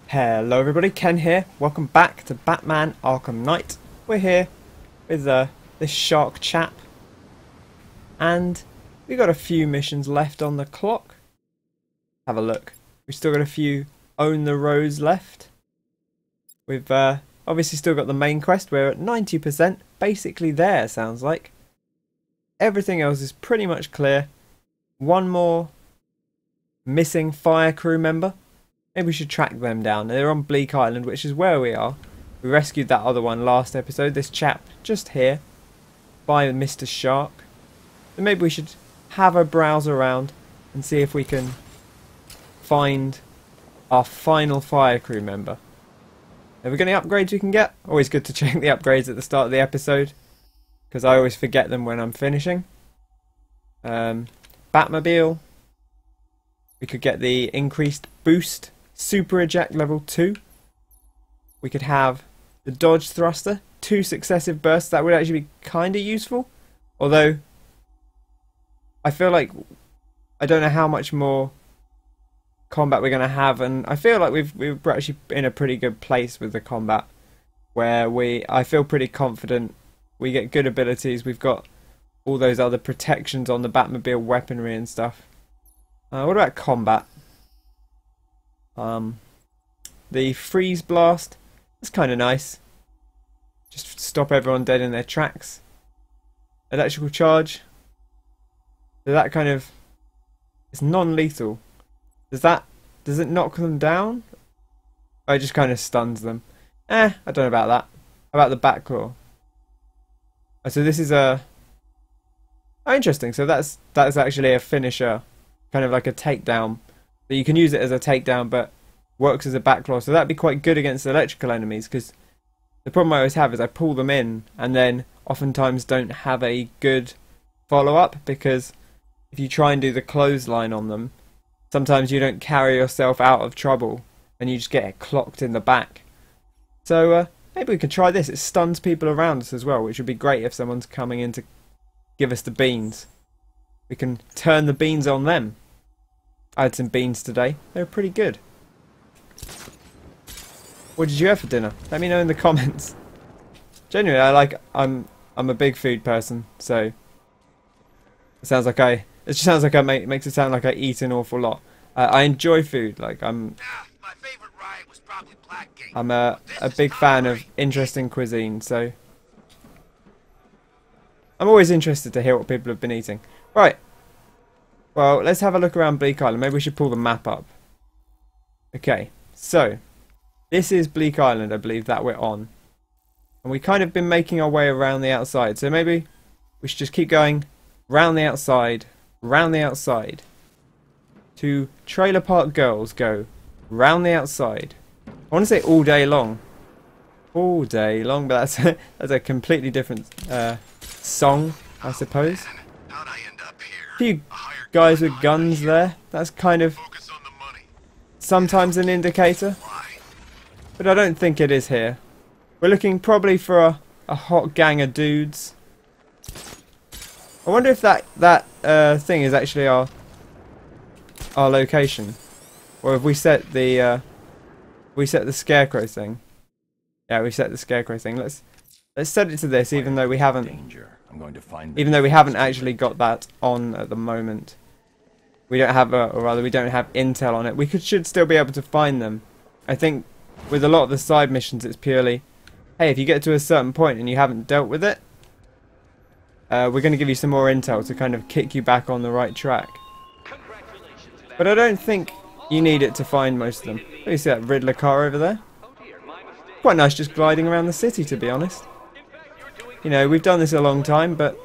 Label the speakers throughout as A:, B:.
A: Hello everybody, Ken here. Welcome back to Batman Arkham Knight. We're here with this shark chap. And we got a few missions left on the clock. Have a look. We've still got a few Own the Roads left. We've obviously still got the main quest. We're at 90%. Basically there, sounds like. Everything else is pretty much clear. One more missing fire crew member. Maybe we should track them down. They're on Bleake Island, which is where we are. We rescued that other one last episode. This chap just here by Mr. Shark. So maybe we should have a browse around and see if we can find our final fire crew member. Have we got any upgrades we can get? Always good to check the upgrades at the start of the episode, because I always forget them when I'm finishing. Batmobile. We could get the increased boost. Super eject level 2. We could have the dodge thruster. 2 successive bursts. That would actually be kind of useful. Although, I feel like I don't know how much more combat we're going to have. And I feel like we're actually in a pretty good place with the combat. Where I feel pretty confident. We get good abilities. We've got all those other protections on the Batmobile weaponry and stuff. What about combat? The freeze blast. That's kind of nice. Just stop everyone dead in their tracks. Electrical charge. So that kind of... It's non-lethal. Does it knock them down? Or it just kind of stuns them? I don't know about that. How about the bat claw? Oh, so this is a... Oh, interesting. So that's actually a finisher. Kind of like a takedown. So you can use it as a takedown, but works as a backclaw. So that'd be quite good against electrical enemies, because the problem I always have is I pull them in and then oftentimes don't have a good follow-up, because if you try and do the clothesline on them, sometimes you don't carry yourself out of trouble and you just get clocked in the back. So maybe we could try this. It stuns people around us as well, which would be great if someone's coming in to give us the beans. We can turn the beans on them. I had some beans today. They were pretty good. What did you have for dinner? Let me know in the comments. Genuinely, I'm a big food person, so it sounds like it just sounds like makes it sound like I eat an awful lot. I enjoy food. Like I'm a big fan of interesting cuisine, so I'm always interested to hear what people have been eating. Right. Well, let's have a look around Bleake Island. Maybe we should pull the map up. Okay, so this is Bleake Island, I believe, that we're on. And we kind of been making our way around the outside. So maybe we should just keep going round the outside, to Trailer Park Girls go round the outside. I want to say all day long. All day long, but that's a completely different song, I suppose. A few guys with guns there. That's kind of sometimes an indicator, but I don't think it is here. We're looking probably for a hot gang of dudes. I wonder if that thing is actually our location, or if we set the Scarecrow thing. Yeah, we set the Scarecrow thing. Let's set it to this, even though we haven't. Even though we haven't actually got that on at the moment. We don't have we don't have intel on it. We should still be able to find them. I think with a lot of the side missions it's purely, hey, if you get to a certain point and you haven't dealt with it, we're going to give you some more intel to kind of kick you back on the right track. But I don't think you need it to find most of them. You see that Riddler car over there? Quite nice just gliding around the city, to be honest. You know, we've done this a long time, but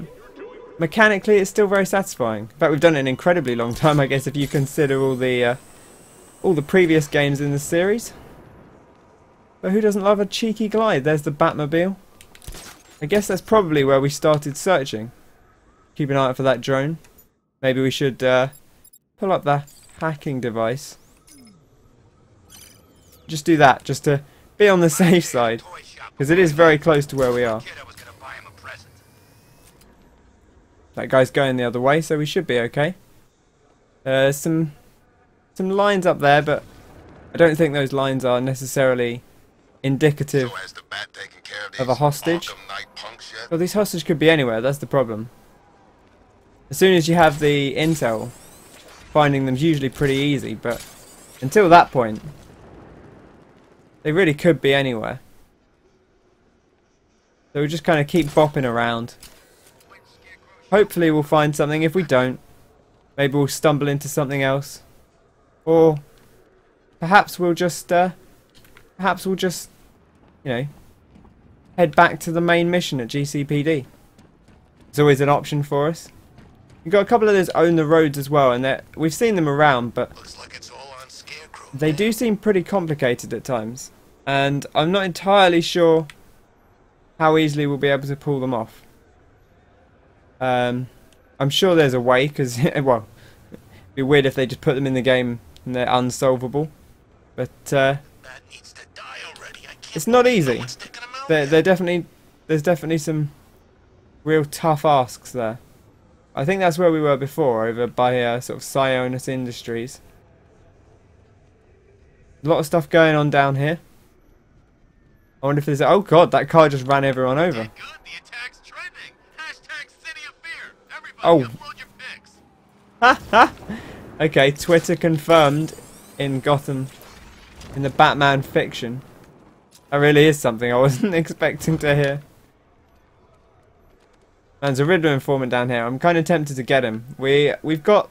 A: mechanically it's still very satisfying. In fact, we've done it an incredibly long time, I guess, if you consider all the previous games in the series. But who doesn't love a cheeky glide? There's the Batmobile. I guess that's probably where we started searching. Keep an eye out for that drone. Maybe we should pull up the hacking device. Just do that, just to be on the safe side, because it is very close to where we are. That guy's going the other way, so we should be okay. Some lines up there, but I don't think those lines are necessarily indicative of a hostage. Well, these hostages could be anywhere, that's the problem. As soon as you have the intel, finding them's usually pretty easy, but until that point, they really could be anywhere. So we'll just kind of keep bopping around. Hopefully we'll find something. If we don't, maybe we'll stumble into something else. Or perhaps we'll just, you know, head back to the main mission at GCPD. It's always an option for us. We've got a couple of those own the roads as well, and we've seen them around, but
B: Looks like it's all on Scarecrow.
A: they do seem pretty complicated at times. And I'm not entirely sure how easily we'll be able to pull them off. I'm sure there's a way, because, well, it'd be weird if they just put them in the game and they're unsolvable. But
B: That needs to die already. I can't
A: it's not
B: believe
A: easy.
B: no one's taken 'em out
A: There's
B: yet.
A: definitely some real tough asks there. I think that's where we were before, over by sort of Sionis Industries. A lot of stuff going on down here. I wonder if there's... Oh god, that car just ran everyone over.
B: Good, the attack's trending. Hashtag City of Fear. Everybody
A: Oh.
B: upload your pics.
A: Ha ha! Okay, Twitter confirmed in Gotham, in the Batman fiction. That really is something I wasn't expecting to hear. And there's a Riddler informant down here. I'm kind of tempted to get him. We've got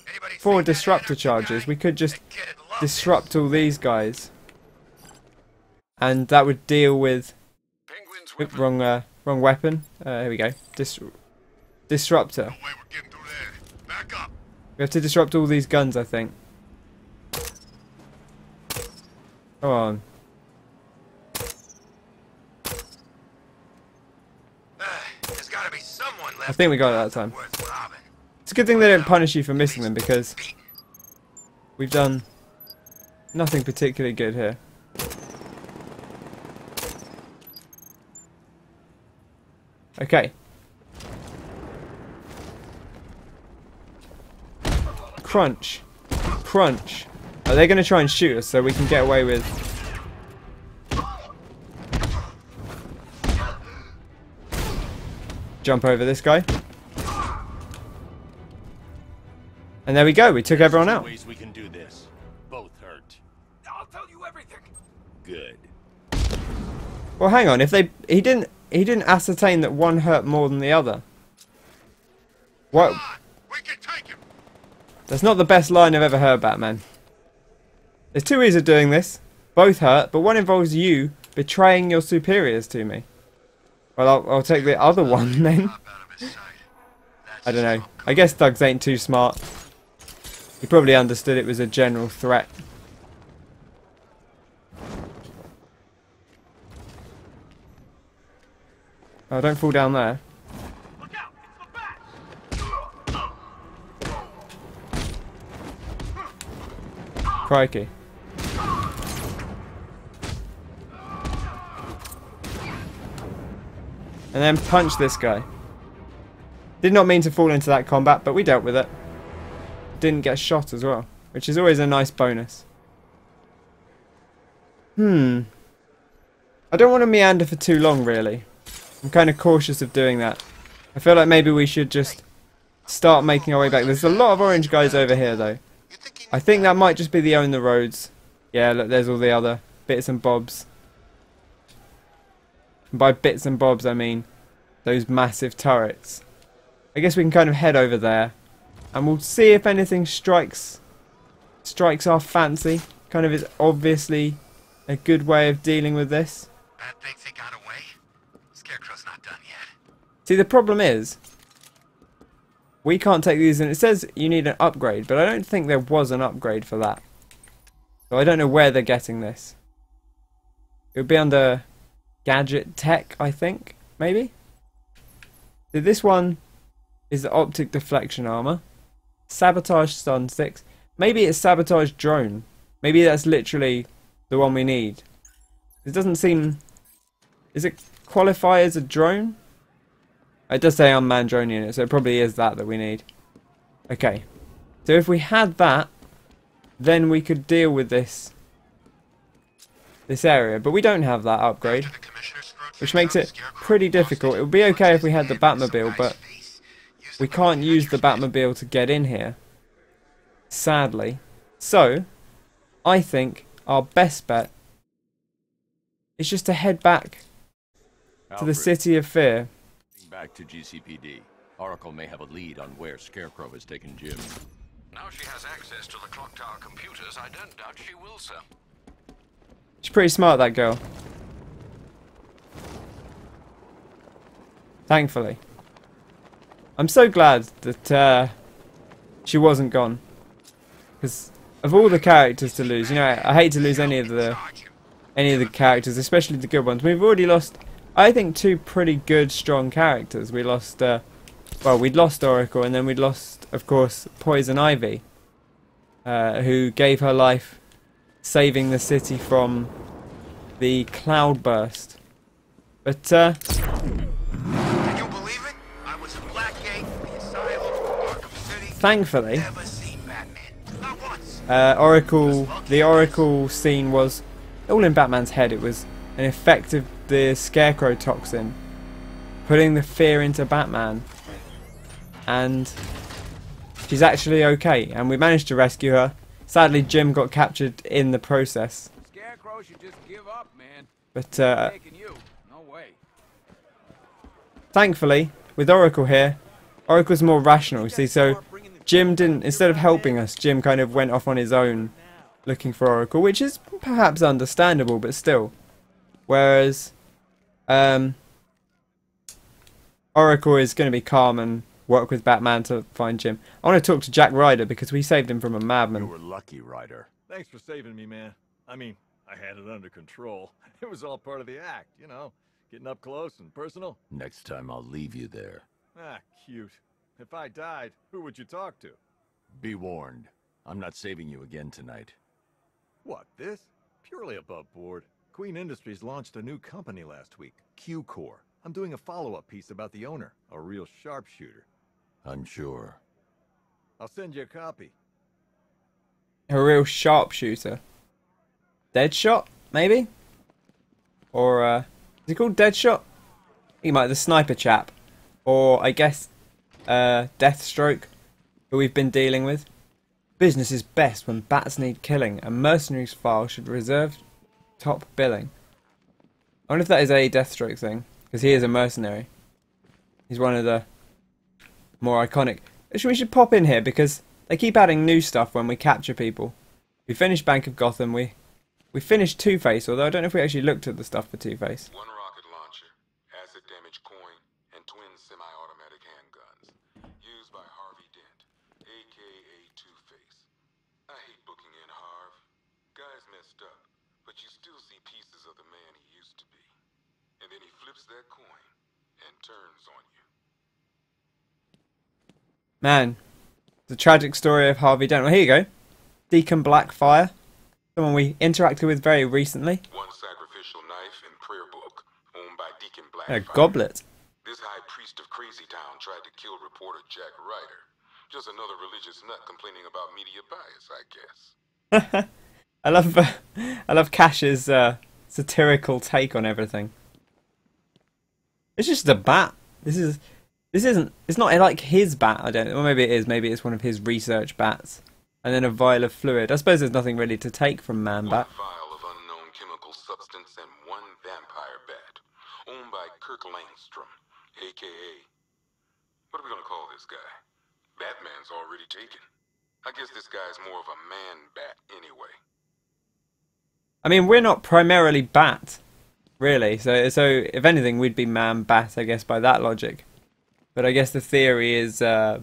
B: Anybody
A: 4
B: seen that
A: disruptor
B: energy
A: charges.
B: guy?
A: We could just
B: That kid loves
A: disrupt all these guys. And that would deal with...
B: it. Penguin's
A: Oop,
B: weapon.
A: wrong weapon. Here we go. Disruptor.
B: No way we're getting through there. Back up.
A: We have to disrupt all these guns, I think. Come on.
B: There's gotta be someone left.
A: I think we got it that time.
B: worth robbing.
A: It's a good thing they don't punish you for missing them, because we've done nothing particularly good here. Okay. Crunch. Crunch. Are they going to try and shoot us so we can get away with... Jump over this guy. And there we go, we took everyone out.
C: Ways we can do this. Both hurt.
B: I'll tell you everything.
C: Good.
A: Well, hang on, if he didn't ascertain that one hurt more than the other. What?
B: Come on, we can take him.
A: That's not the best line I've ever heard, Batman. There's 2 ways of doing this. Both hurt, but one involves you betraying your superiors to me. Well, I'll take the other one then.
B: Pop out of his sight. That's
A: I don't know.
B: so
A: I guess Thugs ain't too smart. He probably understood it was a general threat. Oh, don't fall down there.
B: Look out, it's the bat.
A: Crikey. And then punch this guy. Did not mean to fall into that combat, but we dealt with it. Didn't get shot as well, which is always a nice bonus. I don't want to meander for too long, really. I'm kind of cautious of doing that. I feel like maybe we should just start making our way back. There's a lot of orange guys over here, though. I think that might just be the own the roads. Yeah, look, there's all the other bits and bobs. And by bits and bobs, I mean those massive turrets. I guess we can kind of head over there, and we'll see if anything strikes our fancy. Kind of is obviously a good way of dealing with this.
B: Bat thinks he got away. Scarecrow's not done yet.
A: See, the problem is we can't take these, and it says you need an upgrade, but I don't think there was an upgrade for that. So I don't know where they're getting this. It would be under Gadget Tech, I think, maybe? So this one is the optic deflection armor. Sabotage stun sticks. Maybe it's sabotage drone. Maybe that's literally the one we need. It doesn't seem... Is it qualify as a drone? It does say unmanned drone unit, so it probably is that we need. Okay. So if we had that, then we could deal with this this area, but we don't have that upgrade, which makes it pretty difficult. It would be okay if we had the Batmobile, but we can't use the Batmobile to get in here, sadly. So, I think our best bet is just to head back to the City of Fear.
C: Back to GCPD. Oracle may have a lead on where Scarecrow has taken Jim.
B: Now she has access to the clock tower computers. I don't doubt she will, sir.
A: She's pretty smart, that girl. Thankfully. I'm so glad that she wasn't gone. Because of all the characters to lose, you know, I hate to lose any of the characters, especially the good ones. We've already lost, I think, 2 pretty good, strong characters. We lost, well, we'd lost Oracle, and then we'd lost, of course, Poison Ivy, who gave her life saving the city from the cloudburst. But,
B: Can you believe it? I was in Blackgate, the asylum, Arkham City.
A: thankfully,
B: Never seen Batman. Not once.
A: the Oracle scene was all in Batman's head. It was an effect of the Scarecrow toxin, putting the fear into Batman, and she's actually okay, and we managed to rescue her. Sadly, Jim got captured in the process.
D: Scarecrow should just give up, man.
A: But
D: Taking you. No way.
A: thankfully, with Oracle here, Oracle's more rational, see, so Jim didn't, instead of helping us, Jim kind of went off on his own looking for Oracle, which is perhaps understandable, but still. Whereas Oracle is going to be calm and work with Batman to find Jim. I want to talk to Jack Ryder because we saved him from a madman.
C: You were lucky, Ryder.
E: Thanks for saving me, man. I mean, I had it under control. It was all part of the act, you know, getting up close and personal.
C: Next time I'll leave you there.
E: Ah, cute. If I died, who would you talk to?
C: Be warned. I'm not saving you again tonight.
E: What, this? Purely above board. Queen Industries launched a new company last week, Q-Core. I'm doing a follow-up piece about the owner, a real sharpshooter.
C: Unsure.
E: I'll send you a copy.
A: A real sharpshooter. Deadshot, maybe? Or, is he called Deadshot? He might, the sniper chap. Or, I guess, Deathstroke, who we've been dealing with. Business is best when bats need killing. A mercenary's file should reserve top billing. I wonder if that is a Deathstroke thing, because he is a mercenary. He's one of the more iconic. We should pop in here because they keep adding new stuff when we capture people. We finished Bank of Gotham. We finished Two-Face, although I don't know if we actually looked at the stuff for Two-Face.
F: One rocket launcher, acid damage coin, and twin semi-automatic handguns. Used by Harvey Dent, aka Two-Face. I hate booking in Harv. Guy's messed up, but you still see pieces of the man he used to be. And then he flips that coin and turns on you.
A: Man, the tragic story of Harvey Dent. Well, here you go. Deacon Blackfire. Someone we interacted with very recently.
F: One sacrificial knife and prayer book, owned by Deacon
A: A
F: Blackfire.
A: goblet.
F: This high priest of Crazy Town tried to kill reporter Jack Ryder. Just another religious nut complaining about media bias, I guess.
A: I love Cash's satirical take on everything. It's just a bat. This isn't. It's not like his bat. I don't. Well, maybe it is. Maybe it's one of his research bats. And then a vial of fluid. I suppose there's nothing really to take from Man Bat.
F: One vial of unknown chemical substance and one vampire bat, owned by Kirk Langstrom, a.k.a. What are we gonna call this guy? Batman's already taken. I guess this guy's more of a man-bat anyway.
A: I mean, we're not primarily Bat, really. So if anything, we'd be Man Bat, I guess, by that logic. But I guess the theory is that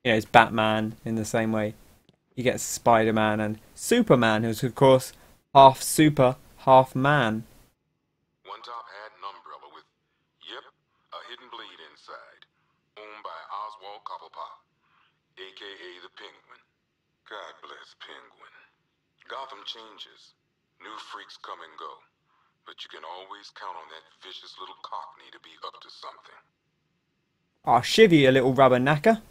A: you know, it's Batman in the same way. You get Spider-Man and Superman, who's of course half super, half man.
F: One top hat and umbrella with, yep, a hidden blade inside. Owned by Oswald Cobblepot, a.k.a. the Penguin. God bless Penguin. Gotham changes. New freaks come and go. But you can always count on that vicious little cockney to be up to something.
A: I'll shiv you, a little rubber knacker.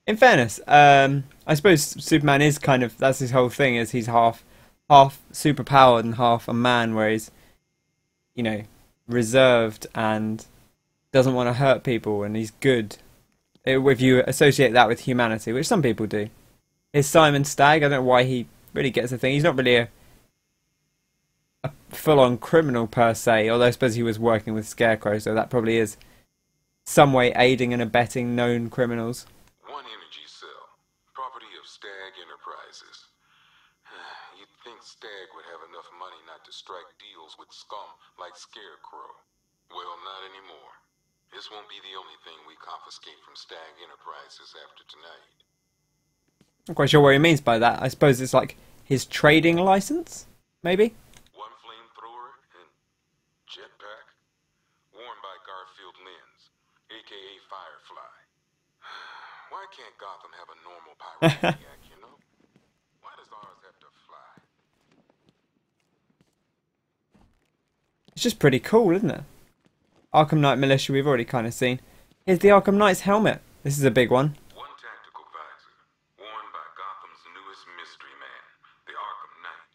A: In fairness, I suppose Superman is kind of, that's his whole thing, is he's half super powered and half a man, where he's, you know, reserved and doesn't want to hurt people, and he's good. If you associate that with humanity, which some people do. His Simon Stagg, I don't know why he really gets a thing. He's not really a full-on criminal per se, although I suppose he was working with Scarecrow, so that probably is some way aiding and abetting known criminals.
F: One energy cell, property of Stagg Enterprises. You'd think Stagg would have enough money not to strike deals with scum like Scarecrow. Well, not anymore. This won't be the only thing we confiscate from Stagg Enterprises after tonight.
A: I'm not quite sure what he means by that. I suppose it's like his trading license, maybe?
F: One flamethrower and jetpack, worn by Garfield Lens, aka Firefly. Why can't Gotham have a normal pyromaniac, you know? Why does ours have to fly?
A: It's just pretty cool, isn't it? Arkham Knight Militia, we've already kind of seen. Here's the Arkham Knight's helmet. This is a big one.
F: One tactical visor, worn by Gotham's newest mystery man, the Arkham Knight.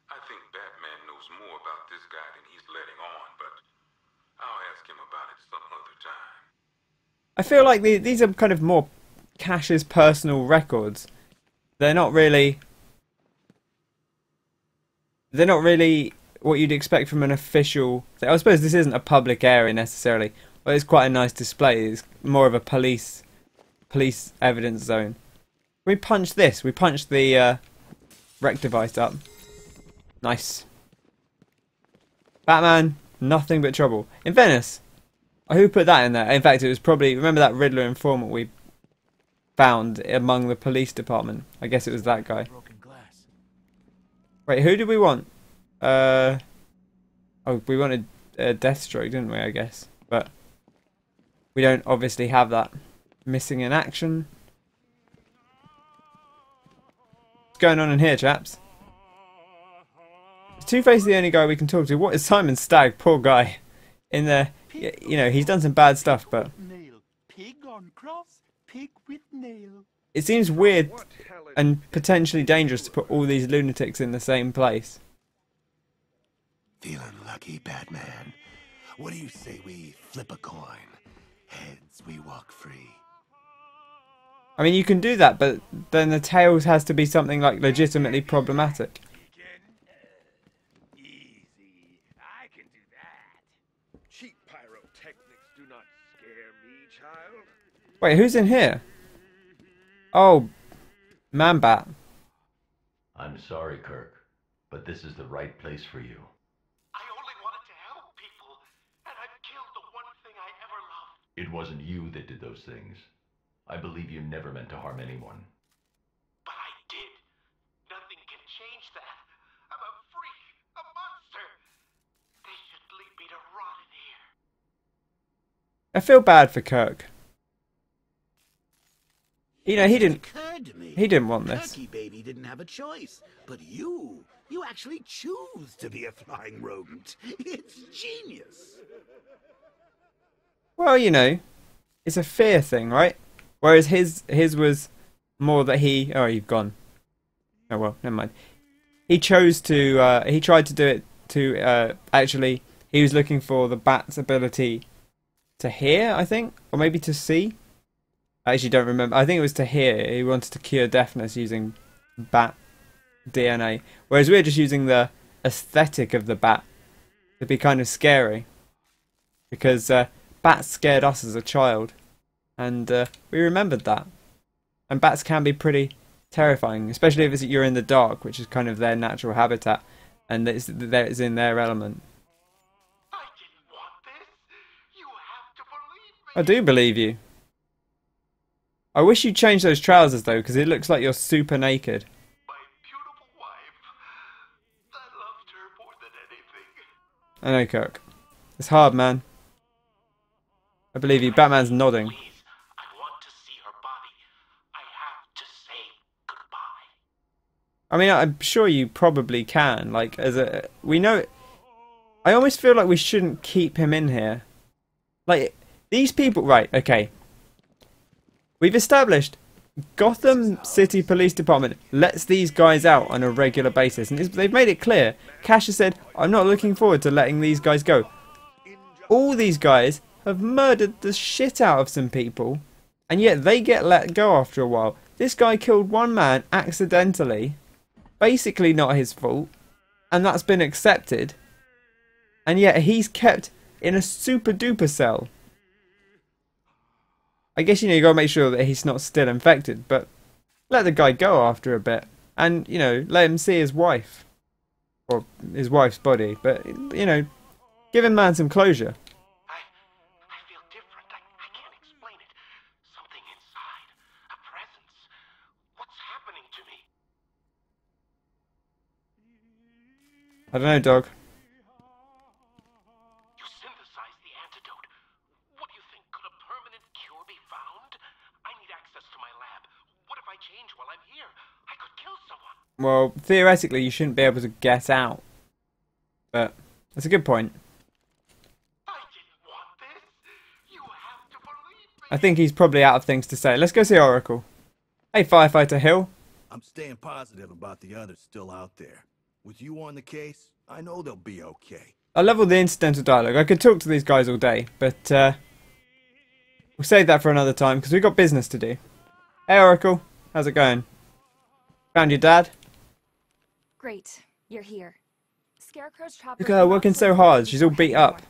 F: I think Batman knows more about this guy than he's letting on, but I'll ask him about it some other time.
A: I feel like these are kind of more Cash's personal records. They're not really what you'd expect from an official thing. I suppose this isn't a public area necessarily, but it's quite a nice display. It's more of a police evidence zone. We punched this. We punched the wreck device up. Nice. Batman, nothing but trouble. In fairness, who put that in there? In fact, it was probably, remember that Riddler informant we found among the police department? I guess it was that guy. Wait, who did we want? Oh, we wanted Deathstroke, didn't we, I guess? But we don't obviously have that. Missing in action. What's going on in here, chaps? Is Two-Face the only guy we can talk to? What is Simon Stagg? Poor guy. In there, you know, he's done some bad stuff, but
G: Pig on cross, pig with nail.
A: it seems weird and potentially dangerous to put all these lunatics in the same place.
G: Feeling lucky, Batman. What do you say we flip a coin? Heads, we walk free.
A: I mean, you can do that, but then the tails has to be something like legitimately problematic.
B: Easy. I can do that. Cheap pyrotechnics do not scare me, child.
A: Wait, who's in here? Oh, Man-Bat.
C: I'm sorry, Kirk, but this is the right place for you.
G: I only wanted to help people, and I've killed the one thing I ever loved.
C: It wasn't you that did those things. I believe you never meant to harm anyone.
G: But I did. Nothing can change that. I'm a freak, a monster. They should leave me to rot in here.
A: I feel bad for Kirk. You know, he didn't want this.
G: Turkey Baby didn't have a choice, but you actually choose to be a flying rodent. It's genius.
A: Well, you know, it's a fear thing, right? Whereas his was more that he... Oh, you've gone. Oh, well, never mind. He chose to... he tried to do it to... actually, he was looking for the bat's ability to hear, I think? Or maybe to see? I actually don't remember. I think it was to hear. He wanted to cure deafness using bat DNA. Whereas we're just using the aesthetic of the bat to be kind of scary. Because bats scared us as a child. And we remembered that. And bats can be pretty terrifying. Especially if you're in the dark, which is kind of their natural habitat. And it's in their element.
G: I didn't want this. You have to believe me.
A: I do believe you. I wish you'd change those trousers though, because it looks like you're super naked.
G: My beautiful wife. I loved her more than anything.
A: I know, Kirk. It's hard, man. I believe you. Batman's nodding.
G: Please, I want to see her body. I have to say goodbye.
A: I mean, I'm sure you probably can. Like, we know. I almost feel like we shouldn't keep him in here. Like, these people. Right? Okay. We've established Gotham City Police Department lets these guys out on a regular basis, and they've made it clear. Cash has said, "I'm not looking forward to letting these guys go." All these guys have murdered the shit out of some people, and yet they get let go after a while. This guy killed one man accidentally, basically not his fault, and that's been accepted, and yet he's kept in a super duper cell. I guess, you know, you gotta make sure that he's not still infected, but let the guy go after a bit, and, you know, let him see his wife, or his wife's body, but, you know, give him man some closure.
G: I feel different. I can't explain it. Something inside. A presence. What's happening to me?
A: I don't know, dog.
G: You synthesized the antidote. What do you think? Could a permanent cure be found? I need access to my lab. What if I change while I'm here? I could kill someone.
A: Well, theoretically, you shouldn't be able to get out. But that's a good point.
G: I didn't want this. You have to believe me.
A: I think he's probably out of things to say. Let's go see Oracle. Hey, Firefighter Hill.
H: I'm staying positive about the others still out there. With you on the case, I know they'll be okay.
A: I love all the incidental dialogue. I could talk to these guys all day, but we'll save that for another time because we've got business to do. Hey, Oracle. How's it going? Found your dad?
I: Great, you're here. Scarecrow's chopper.
A: Look at her working so hard. She's all beat up.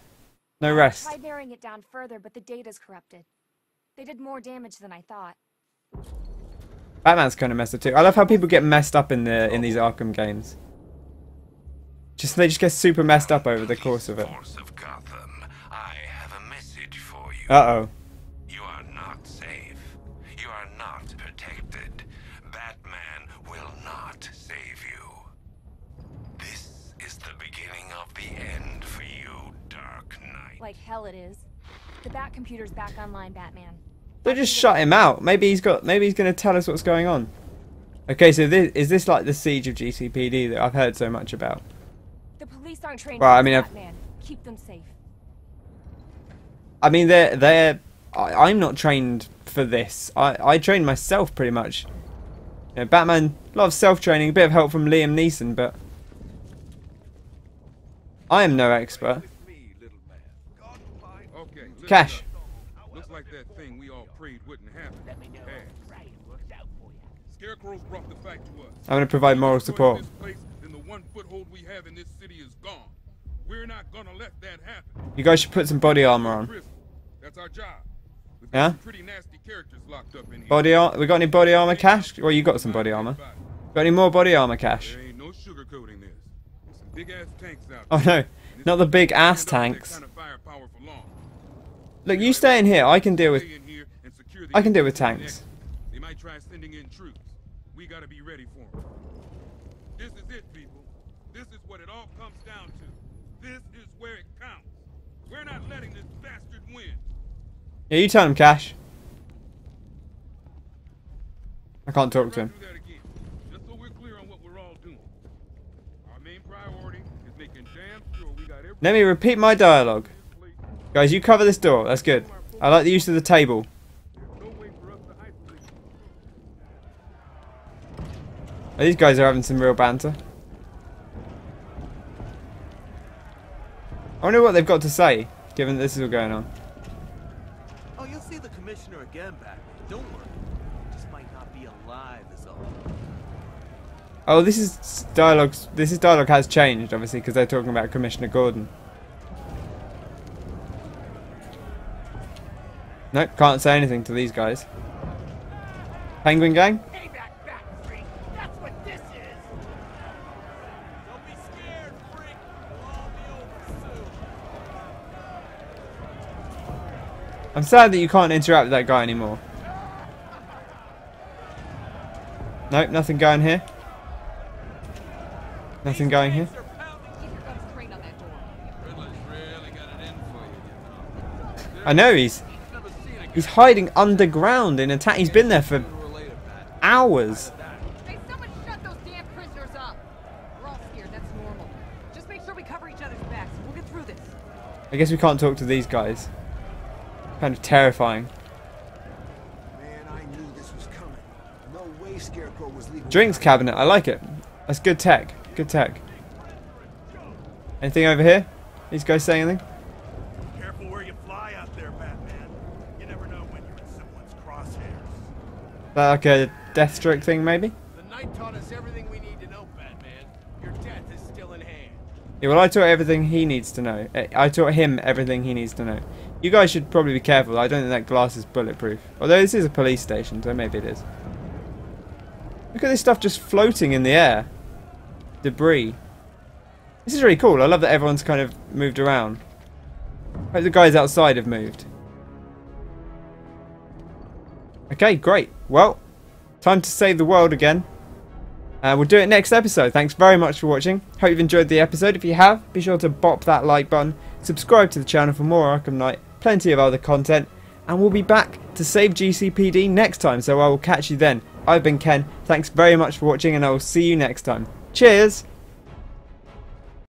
A: No rest.
I: I tried narrowing it down further, but the data's corrupted. They did more damage than I thought.
A: Batman's kind of messed up too. I love how people get messed up in these Arkham games. They just get super messed up over the course of it.
J: Force of Gotham, I have a message for you.
A: Uh-oh.
J: You are not safe. You are not protected. Batman will not save you. This is the beginning of the end for you, Dark Knight.
I: Like hell it is. The Bat computer's back online, Batman.
A: They just shut him out. Maybe he's going to tell us what's going on. Okay, so is this like the siege of GCPD that I've heard so much about?
I: The police aren't trained
A: Well, I
I: for
A: mean,
I: Batman. Keep them safe.
A: I mean, I'm not trained for this. I train myself pretty much. You know, Batman, a lot of self-training, a bit of help from Liam Neeson, but I am no expert.
K: Okay,
A: Cash.
K: Looks like that thing we all prayed wouldn't happen.
G: Let me know. Right, it worked out for you.
K: Scarecrow's brought the fact to us.
A: I'm going to provide moral support.
K: This place, then the one foothold we have in this city is gone. We're not gonna let that happen.
A: You guys should put some body armor on.
K: That's our job. We've
A: Yeah?
K: got some pretty nasty characters locked up in here.
A: Body armor. We got any body armor, Cash? Well, you got some body armor. Got any more body armor, Cash?
K: There ain't no sugarcoating this. There's some big ass tanks out
A: Oh
K: there.
A: no, not the big ass tanks. Look, you stay in here. I can deal with tanks.
K: They might try sending in troops. We gotta be ready for them. This is it, people. This is what it all comes down to. This is where it counts. We're not letting this bastard win.
A: Yeah, you tell him, Cash. I can't talk to him.
K: Just so we're clear on what we're all doing. Our main priority is making damn sure we got everything.
A: Let me repeat my dialogue. Guys, you cover this door. That's good. I like the use of the table. Oh, these guys are having some real banter. I wonder what they've got to say, given that this is all going on.
L: Oh, you'll see the commissioner again back. Don't worry. Just might not be alive is all.
A: Oh, this is dialogue. Dialogue has changed, obviously, because they're talking about Commissioner Gordon. Nope, can't say anything to these guys. Penguin Gang?
G: Hey, back, freak. That's what this is.
L: Don't be scared, freak. It'll all be over soon.
A: I'm sad that you can't interact with that guy anymore. Nope, nothing going here. Nothing going here. I know he's hiding underground in a tank. He's been there for hours.
M: Hey, someone shut those damn prisoners up. We're all scared. That's normal. Just make sure we cover each other's backs. We'll get through this.
A: I guess we can't talk to these guys. Kind of terrifying.
H: Man, I knew this was coming. day Scarecrow was leaving.
A: Drinks cabinet. I like it. That's good tech. Good tech. Anything over here? These guys say anything?
H: Careful where you fly out there, Batman. You never know when you're in someone's crosshairs.
A: That like a Deathstroke thing, maybe?
L: The night taught us everything we need to know, Batman. Your death is still in hand.
A: Yeah, well, I taught everything he needs to know. I taught him everything he needs to know. You guys should probably be careful. I don't think that glass is bulletproof. Although this is a police station, so maybe it is. Look at this stuff just floating in the air. Debris. This is really cool. I love that everyone's kind of moved around. I hope the guys outside have moved. Okay, great. Well, time to save the world again. We'll do it next episode. Thanks very much for watching. Hope you've enjoyed the episode. If you have, be sure to bop that like button. Subscribe to the channel for more Arkham Knight. Plenty of other content. And we'll be back to save GCPD next time. So I will catch you then. I've been Ken. Thanks very much for watching and I will see you next time. Cheers!